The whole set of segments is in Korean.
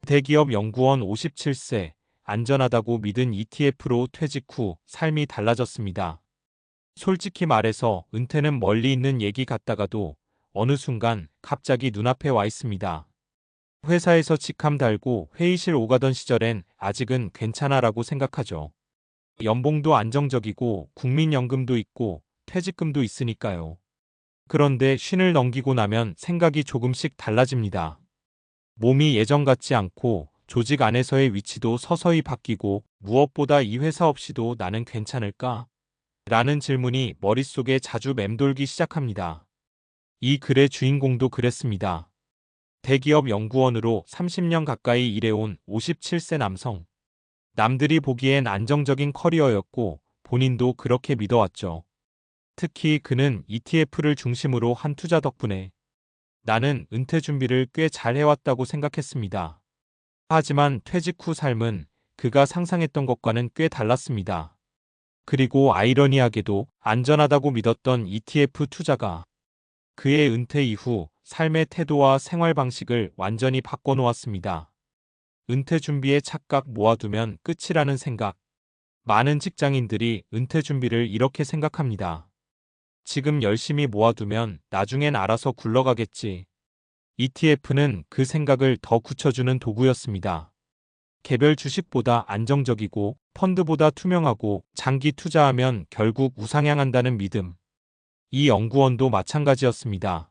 대기업 연구원 57세, 안전하다고 믿은 ETF로 퇴직 후 삶이 달라졌습니다. 솔직히 말해서 은퇴는 멀리 있는 얘기 같다가도 어느 순간 갑자기 눈앞에 와 있습니다. 회사에서 직함 달고 회의실 오가던 시절엔 아직은 괜찮아라고 생각하죠. 연봉도 안정적이고 국민연금도 있고 퇴직금도 있으니까요. 그런데 쉰을 넘기고 나면 생각이 조금씩 달라집니다. 몸이 예전 같지 않고 조직 안에서의 위치도 서서히 바뀌고 무엇보다 이 회사 없이도 나는 괜찮을까? 라는 질문이 머릿속에 자주 맴돌기 시작합니다. 이 글의 주인공도 그랬습니다. 대기업 연구원으로 30년 가까이 일해온 57세 남성. 남들이 보기엔 안정적인 커리어였고 본인도 그렇게 믿어왔죠. 특히 그는 ETF를 중심으로 한 투자 덕분에 나는 은퇴 준비를 꽤 잘 해왔다고 생각했습니다. 하지만 퇴직 후 삶은 그가 상상했던 것과는 꽤 달랐습니다. 그리고 아이러니하게도 안전하다고 믿었던 ETF 투자가 그의 은퇴 이후 삶의 태도와 생활 방식을 완전히 바꿔놓았습니다. 은퇴 준비에 착각 모아두면 끝이라는 생각. 많은 직장인들이 은퇴 준비를 이렇게 생각합니다. 지금 열심히 모아두면 나중엔 알아서 굴러가겠지. ETF는 그 생각을 더 굳혀주는 도구였습니다. 개별 주식보다 안정적이고 펀드보다 투명하고 장기 투자하면 결국 우상향한다는 믿음. 이 연구원도 마찬가지였습니다.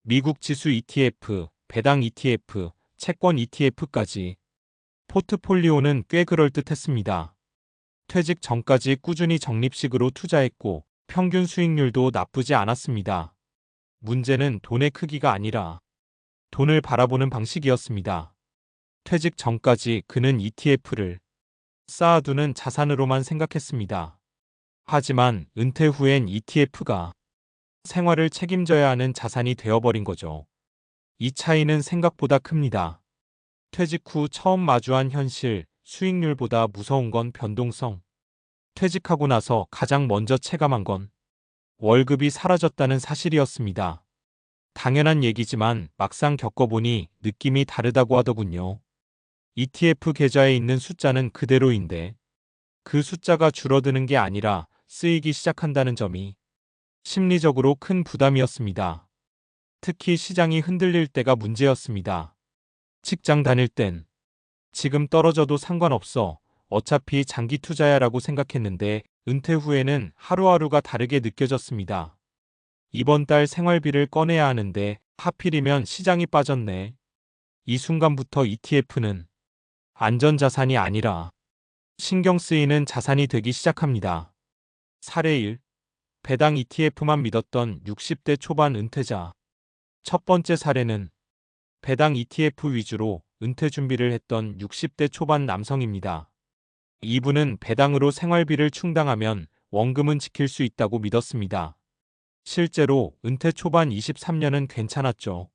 미국 지수 ETF, 배당 ETF, 채권 ETF까지 포트폴리오는 꽤 그럴듯했습니다. 퇴직 전까지 꾸준히 적립식으로 투자했고 평균 수익률도 나쁘지 않았습니다. 문제는 돈의 크기가 아니라 돈을 바라보는 방식이었습니다. 퇴직 전까지 그는 ETF를 쌓아두는 자산으로만 생각했습니다. 하지만 은퇴 후엔 ETF가 생활을 책임져야 하는 자산이 되어버린 거죠. 이 차이는 생각보다 큽니다. 퇴직 후 처음 마주한 현실, 수익률보다 무서운 건 변동성. 퇴직하고 나서 가장 먼저 체감한 건 월급이 사라졌다는 사실이었습니다. 당연한 얘기지만 막상 겪어보니 느낌이 다르다고 하더군요. ETF 계좌에 있는 숫자는 그대로인데 그 숫자가 줄어드는 게 아니라 쓰이기 시작한다는 점이 심리적으로 큰 부담이었습니다. 특히 시장이 흔들릴 때가 문제였습니다. 직장 다닐 땐 지금 떨어져도 상관없어. 어차피 장기 투자야라고 생각했는데 은퇴 후에는 하루하루가 다르게 느껴졌습니다. 이번 달 생활비를 꺼내야 하는데 하필이면 시장이 빠졌네. 이 순간부터 ETF는 안전자산이 아니라 신경 쓰이는 자산이 되기 시작합니다. 사례 1. 배당 ETF만 믿었던 60대 초반 은퇴자. 첫 번째 사례는 배당 ETF 위주로 은퇴 준비를 했던 60대 초반 남성입니다. 이분은 배당으로 생활비를 충당하면 원금은 지킬 수 있다고 믿었습니다. 실제로 은퇴 초반 23년은 괜찮았죠.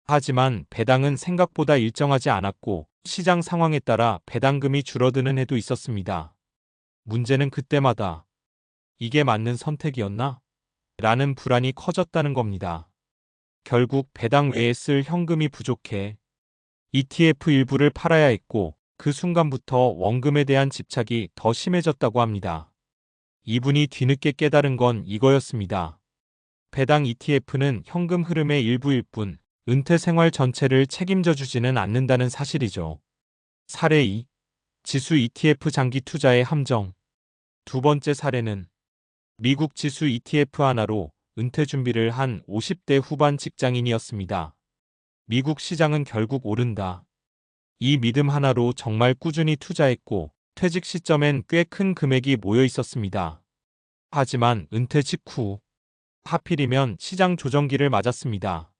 하지만 배당은 생각보다 일정하지 않았고 시장 상황에 따라 배당금이 줄어드는 해도 있었습니다. 문제는 그때마다 이게 맞는 선택이었나? 라는 불안이 커졌다는 겁니다. 결국 배당 외에 쓸 현금이 부족해 ETF 일부를 팔아야 했고 그 순간부터 원금에 대한 집착이 더 심해졌다고 합니다. 이분이 뒤늦게 깨달은 건 이거였습니다. 배당 ETF는 현금 흐름의 일부일 뿐 은퇴 생활 전체를 책임져 주지는 않는다는 사실이죠. 사례 2. 지수 ETF 장기 투자의 함정. 두 번째 사례는 미국 지수 ETF 하나로 은퇴 준비를 한 50대 후반 직장인이었습니다. 미국 시장은 결국 오른다. 이 믿음 하나로 정말 꾸준히 투자했고 퇴직 시점엔 꽤 큰 금액이 모여 있었습니다. 하지만 은퇴 직후 하필이면 시장 조정기를 맞았습니다.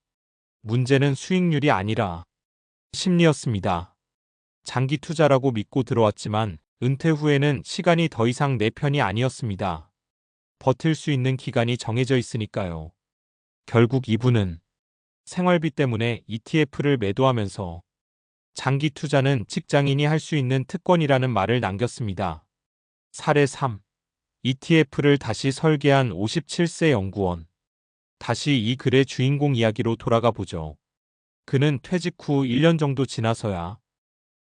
문제는 수익률이 아니라 심리였습니다. 장기 투자라고 믿고 들어왔지만 은퇴 후에는 시간이 더 이상 내 편이 아니었습니다. 버틸 수 있는 기간이 정해져 있으니까요. 결국 이분은 생활비 때문에 ETF를 매도하면서 장기 투자는 직장인이 할 수 있는 특권이라는 말을 남겼습니다. 사례 3. ETF를 다시 설계한 57세 연구원. 다시 이 글의 주인공 이야기로 돌아가 보죠. 그는 퇴직 후 1년 정도 지나서야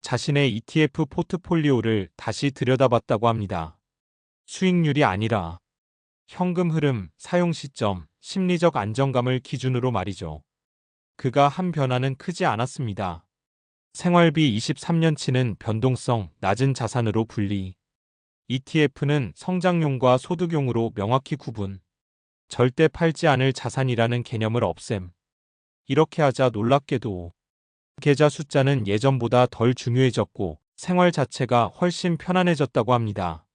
자신의 ETF 포트폴리오를 다시 들여다봤다고 합니다. 수익률이 아니라 현금 흐름, 사용 시점, 심리적 안정감을 기준으로 말이죠. 그가 한 변화는 크지 않았습니다. 생활비 23년치는 변동성 낮은 자산으로 분리. ETF는 성장용과 소득용으로 명확히 구분. 절대 팔지 않을 자산이라는 개념을 없앰. 이렇게 하자 놀랍게도 계좌 숫자는 예전보다 덜 중요해졌고 생활 자체가 훨씬 편안해졌다고 합니다.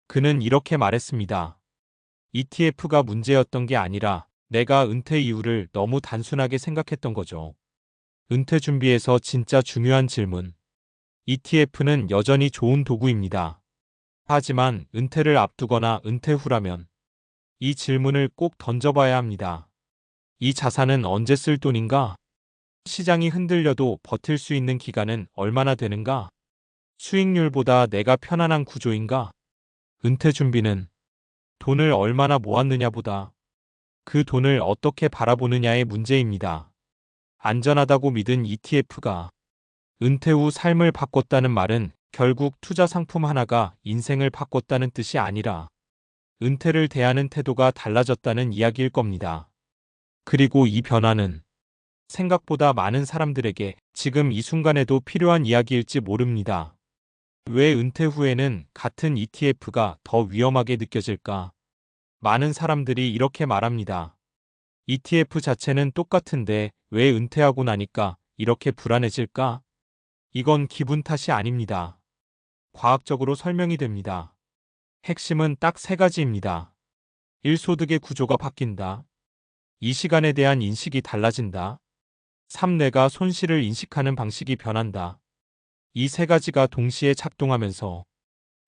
그는 이렇게 말했습니다. ETF가 문제였던 게 아니라 내가 은퇴 이후를 너무 단순하게 생각했던 거죠. 은퇴 준비에서 진짜 중요한 질문. ETF는 여전히 좋은 도구입니다. 하지만 은퇴를 앞두거나 은퇴 후라면 이 질문을 꼭 던져봐야 합니다. 이 자산은 언제 쓸 돈인가? 시장이 흔들려도 버틸 수 있는 기간은 얼마나 되는가? 수익률보다 내가 편안한 구조인가? 은퇴 준비는 돈을 얼마나 모았느냐보다 그 돈을 어떻게 바라보느냐의 문제입니다. 안전하다고 믿은 ETF가 은퇴 후 삶을 바꿨다는 말은 결국 투자 상품 하나가 인생을 바꿨다는 뜻이 아니라 은퇴를 대하는 태도가 달라졌다는 이야기일 겁니다. 그리고 이 변화는 생각보다 많은 사람들에게 지금 이 순간에도 필요한 이야기일지 모릅니다. 왜 은퇴 후에는 같은 ETF가 더 위험하게 느껴질까? 많은 사람들이 이렇게 말합니다. ETF 자체는 똑같은데 왜 은퇴하고 나니까 이렇게 불안해질까? 이건 기분 탓이 아닙니다. 과학적으로 설명이 됩니다. 핵심은 딱 세 가지입니다. 1. 소득의 구조가 바뀐다. 2. 시간에 대한 인식이 달라진다. 3. 내가 손실을 인식하는 방식이 변한다. 이 세 가지가 동시에 작동하면서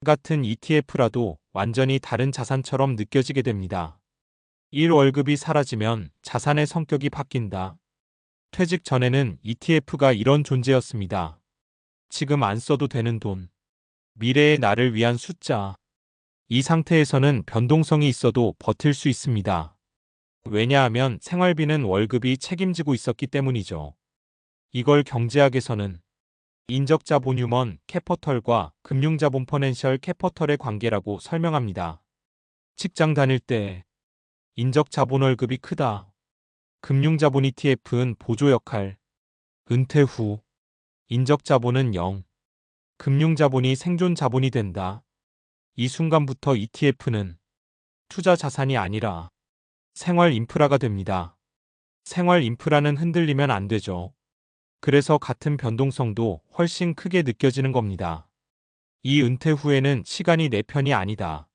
같은 ETF라도 완전히 다른 자산처럼 느껴지게 됩니다. 1. 월급이 사라지면 자산의 성격이 바뀐다. 퇴직 전에는 ETF가 이런 존재였습니다. 지금 안 써도 되는 돈. 미래의 나를 위한 숫자. 이 상태에서는 변동성이 있어도 버틸 수 있습니다. 왜냐하면 생활비는 월급이 책임지고 있었기 때문이죠. 이걸 경제학에서는 인적자본 휴먼 캐퍼털과 금융자본 퍼넨셜 캐퍼털의 관계라고 설명합니다. 직장 다닐 때 인적자본 월급이 크다. 금융자본 ETF는 보조 역할. 은퇴 후 인적자본은 0. 금융자본이 생존자본이 된다. 이 순간부터 ETF는 투자 자산이 아니라 생활 인프라가 됩니다. 생활 인프라는 흔들리면 안 되죠. 그래서 같은 변동성도 훨씬 크게 느껴지는 겁니다. 이 은퇴 후에는 시간이 내 편이 아니다.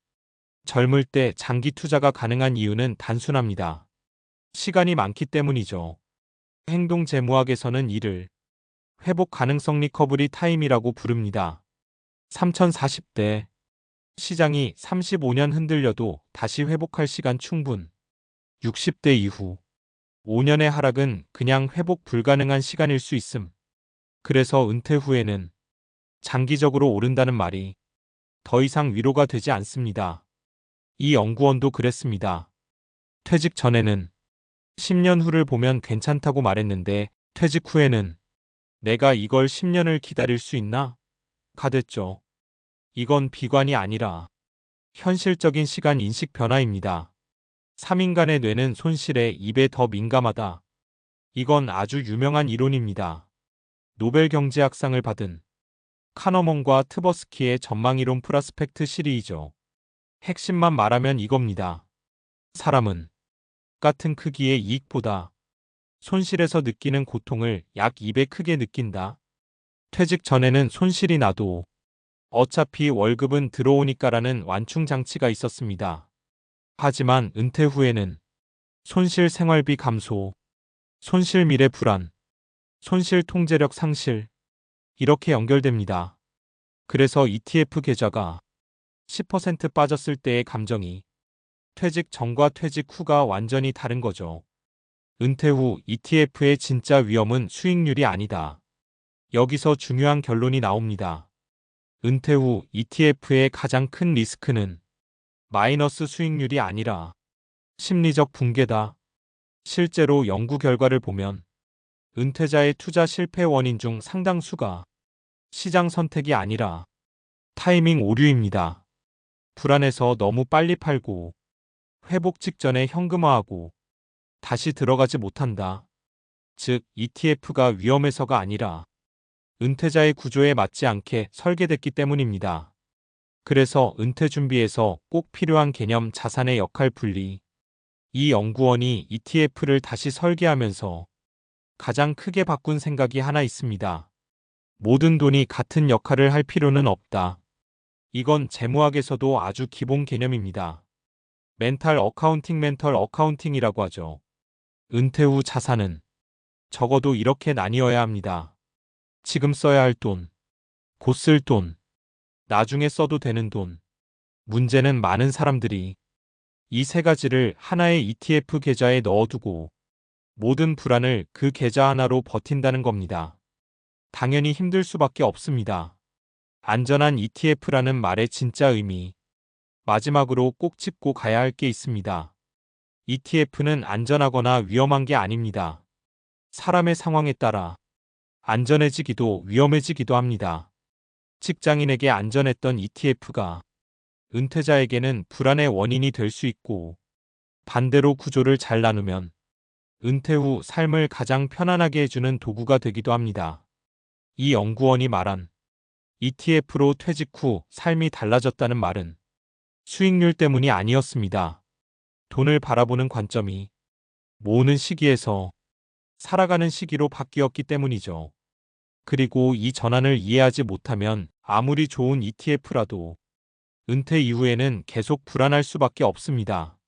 젊을 때 장기 투자가 가능한 이유는 단순합니다. 시간이 많기 때문이죠. 행동 재무학에서는 이를 회복 가능성 리커버리 타임이라고 부릅니다. 3040대 시장이 35년 흔들려도 다시 회복할 시간 충분. 60대 이후 5년의 하락은 그냥 회복 불가능한 시간일 수 있음. 그래서 은퇴 후에는 장기적으로 오른다는 말이 더 이상 위로가 되지 않습니다. 이 연구원도 그랬습니다. 퇴직 전에는 10년 후를 보면 괜찮다고 말했는데 퇴직 후에는 내가 이걸 10년을 기다릴 수 있나? 가 됐죠. 이건 비관이 아니라 현실적인 시간 인식 변화입니다. 3인간의 뇌는 손실에 2배 더 민감하다. 이건 아주 유명한 이론입니다. 노벨 경제학상을 받은 카너먼과 트버스키의 전망이론 프라스펙트 시리이죠. 핵심만 말하면 이겁니다. 사람은 같은 크기의 이익보다 손실에서 느끼는 고통을 약 2배 크게 느낀다. 퇴직 전에는 손실이 나도 어차피 월급은 들어오니까라는 완충 장치가 있었습니다. 하지만 은퇴 후에는 손실 생활비 감소, 손실 미래 불안, 손실 통제력 상실, 이렇게 연결됩니다. 그래서 ETF 계좌가 10% 빠졌을 때의 감정이 퇴직 전과 퇴직 후가 완전히 다른 거죠. 은퇴 후 ETF의 진짜 위험은 수익률이 아니다. 여기서 중요한 결론이 나옵니다. 은퇴 후 ETF의 가장 큰 리스크는 마이너스 수익률이 아니라 심리적 붕괴다. 실제로 연구 결과를 보면 은퇴자의 투자 실패 원인 중 상당수가 시장 선택이 아니라 타이밍 오류입니다. 불안해서 너무 빨리 팔고 회복 직전에 현금화하고 다시 들어가지 못한다. 즉, ETF가 위험해서가 아니라 은퇴자의 구조에 맞지 않게 설계됐기 때문입니다. 그래서 은퇴 준비에서 꼭 필요한 개념 자산의 역할 분리. 이 연구원이 ETF를 다시 설계하면서 가장 크게 바꾼 생각이 하나 있습니다. 모든 돈이 같은 역할을 할 필요는 없다. 이건 재무학에서도 아주 기본 개념입니다. 멘탈 어카운팅이라고 하죠. 은퇴 후 자산은 적어도 이렇게 나뉘어야 합니다. 지금 써야 할 돈, 곧 쓸 돈, 나중에 써도 되는 돈. 문제는 많은 사람들이 이 세 가지를 하나의 ETF 계좌에 넣어두고 모든 불안을 그 계좌 하나로 버틴다는 겁니다. 당연히 힘들 수밖에 없습니다. 안전한 ETF라는 말의 진짜 의미. 마지막으로 꼭 짚고 가야 할 게 있습니다. ETF는 안전하거나 위험한 게 아닙니다. 사람의 상황에 따라 안전해지기도 위험해지기도 합니다. 직장인에게 안전했던 ETF가 은퇴자에게는 불안의 원인이 될 수 있고, 반대로 구조를 잘 나누면 은퇴 후 삶을 가장 편안하게 해주는 도구가 되기도 합니다. 이 연구원이 말한 ETF로 퇴직 후 삶이 달라졌다는 말은 수익률 때문이 아니었습니다. 돈을 바라보는 관점이 모으는 시기에서 살아가는 시기로 바뀌었기 때문이죠. 그리고 이 전환을 이해하지 못하면 아무리 좋은 ETF라도 은퇴 이후에는 계속 불안할 수밖에 없습니다.